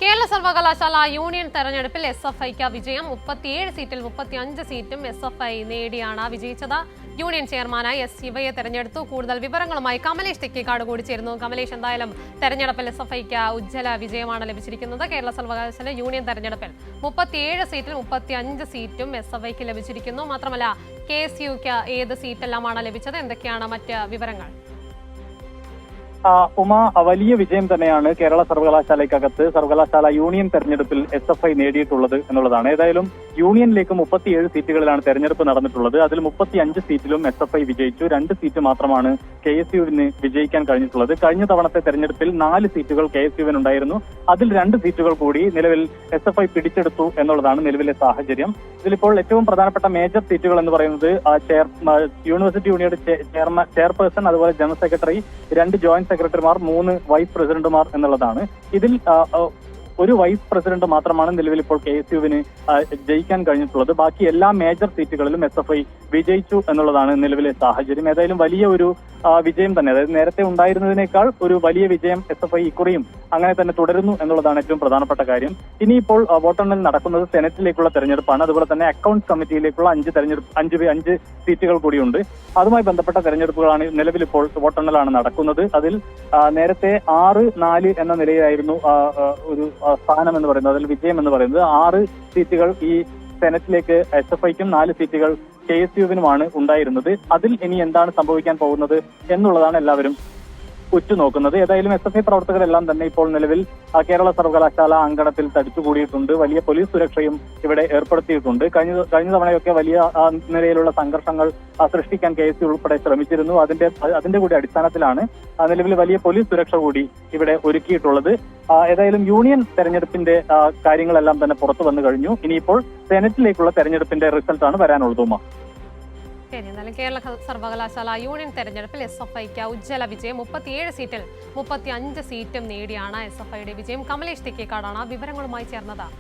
കേരള സർവകലാശാല യൂണിയൻ തെരഞ്ഞെടുപ്പിൽ SFIക്ക് വിജയം. 37 സീറ്റിൽ 35 സീറ്റും SFI നേടിയാണ് വിജയിച്ചത്. യൂണിയൻ ചെയർമാനായി S. ശിവയെ തെരഞ്ഞെടുത്തു. കൂടുതൽ വിവരങ്ങളുമായി കമലേഷ് തെക്കേക്കാട് കൂടി ചേരുന്നു. കമലേഷ്, എന്തായാലും തെരഞ്ഞെടുപ്പിൽ SFIക്ക് ഉജ്ജ്വല വിജയമാണ് ലഭിച്ചിരിക്കുന്നത്. കേരള സർവകലാശാല യൂണിയൻ തെരഞ്ഞെടുപ്പിൽ 37 സീറ്റിൽ 35 സീറ്റും SFIക്ക് ലഭിച്ചിരിക്കുന്നു. മാത്രമല്ല KSUക്ക് ഏത് സീറ്റെല്ലാമാണ് ലഭിച്ചത്? എന്തൊക്കെയാണ് മറ്റ് വിവരങ്ങൾ? വലിയ വിജയം തന്നെയാണ് കേരള സർവകലാശാലയ്ക്കകത്ത് സർവകലാശാല യൂണിയൻ തെരഞ്ഞെടുപ്പിൽ SFI നേടിയിട്ടുള്ളത് എന്നുള്ളതാണ്. ഏതായാലും യൂണിയനിലേക്ക് 37 സീറ്റുകളിലാണ് തെരഞ്ഞെടുപ്പ് നടന്നിട്ടുള്ളത്. അതിൽ 35 സീറ്റിലും SFI വിജയിച്ചു. 2 സീറ്റ് മാത്രമാണ് KSUവിന് വിജയിക്കാൻ കഴിഞ്ഞിട്ടുള്ളത്. കഴിഞ്ഞ തവണത്തെ തെരഞ്ഞെടുപ്പിൽ 4 സീറ്റുകൾ KSUവിന് ഉണ്ടായിരുന്നു. അതിൽ 2 സീറ്റുകൾ കൂടി നിലവിൽ SFI പിടിച്ചെടുത്തു എന്നുള്ളതാണ് നിലവിലെ സാഹചര്യം. ഇതിലിപ്പോൾ ഏറ്റവും പ്രധാനപ്പെട്ട മേജർ സീറ്റുകൾ എന്ന് പറയുന്നത് യൂണിവേഴ്സിറ്റി യൂണിയന്റെ ചെയർപേഴ്സൺ, അതുപോലെ ജനറൽ സെക്രട്ടറി, 2 ജോയിന്റ് സെക്രട്ടറിമാർ, 3 വൈസ് പ്രസിഡന്റുമാർ എന്നുള്ളതാണ്. ഇതിൽ ഒരു വൈസ് പ്രസിഡന്റ് മാത്രമാണ് നിലവിൽ ഇപ്പോൾ KSUവിന് ജയിക്കാൻ കഴിഞ്ഞിട്ടുള്ളത്. ബാക്കി എല്ലാ മേജർ സീറ്റുകളിലും SFI വിജയിച്ചു എന്നുള്ളതാണ് നിലവിലെ സാഹചര്യം. ഏതായാലും വലിയ ഒരു വിജയം തന്നെ, അതായത് നേരത്തെ ഉണ്ടായിരുന്നതിനേക്കാൾ ഒരു വലിയ വിജയം SFI ഇക്കുറിയും അങ്ങനെ തന്നെ തുടരുന്നു എന്നുള്ളതാണ് ഏറ്റവും പ്രധാനപ്പെട്ട കാര്യം. ഇനിയിപ്പോൾ വോട്ടെണ്ണൽ നടക്കുന്നത് സെനറ്റിലേക്കുള്ള തെരഞ്ഞെടുപ്പാണ്. അതുപോലെ തന്നെ അക്കൗണ്ട്സ് കമ്മിറ്റിയിലേക്കുള്ള 5 സീറ്റുകൾ കൂടിയുണ്ട്. അതുമായി ബന്ധപ്പെട്ട തെരഞ്ഞെടുപ്പുകളാണ് നിലവിലിപ്പോൾ വോട്ടെണ്ണലാണ് നടക്കുന്നത്. അതിൽ നേരത്തെ 6-4 എന്ന നിലയിലായിരുന്നു ഒരു സ്ഥാനം എന്ന് പറയുന്നത്, അതിൽ വിജയം എന്ന് പറയുന്നത്. 6 സീറ്റുകൾ ഈ സെനറ്റിലേക്ക് SFIക്കും 4 സീറ്റുകൾ KSUവിനുമാണ് ഉണ്ടായിരുന്നത്. അതിൽ ഇനി എന്താണ് സംഭവിക്കാൻ പോകുന്നത് എന്നുള്ളതാണ് എല്ലാവരും ഉറ്റുനോക്കുന്നത്. ഏതായാലും SFI പ്രവർത്തകരെല്ലാം തന്നെ ഇപ്പോൾ നിലവിൽ കേരള സർവകലാശാല അങ്കണത്തിൽ തടിച്ചുകൂടിയിട്ടുണ്ട്. വലിയ പോലീസ് സുരക്ഷയും ഇവിടെ ഏർപ്പെടുത്തിയിട്ടുണ്ട്. കഴിഞ്ഞ തവണയൊക്കെ വലിയ നിലയിലുള്ള സംഘർഷങ്ങൾ സൃഷ്ടിക്കാൻ KSU ഉൾപ്പെടെ ശ്രമിച്ചിരുന്നു. അതിന്റെ കൂടി അടിസ്ഥാനത്തിലാണ് നിലവിൽ വലിയ പോലീസ് സുരക്ഷ കൂടി ഇവിടെ ഒരുക്കിയിട്ടുള്ളത്. ഏതായാലും യൂണിയൻ തെരഞ്ഞെടുപ്പിന്റെ കാര്യങ്ങളെല്ലാം തന്നെ പുറത്തു വന്നു കഴിഞ്ഞു. ഇനിയിപ്പോൾ സെനറ്റിലേക്കുള്ള തെരഞ്ഞെടുപ്പിന്റെ റിസൾട്ടാണ് വരാനുള്ളതും. ശരി, എന്നാലും കേരള സർവകലാശാല യൂണിയൻ തെരഞ്ഞെടുപ്പിൽ SFIക്ക് ഉജ്ജ്വല വിജയം. 37 സീറ്റിൽ 35 സീറ്റും നേടിയാണ് SFIയുടെ വിജയം. കമലേഷ് തെക്കേക്കാടാണ് വിവരങ്ങളുമായി ചേർന്നത്.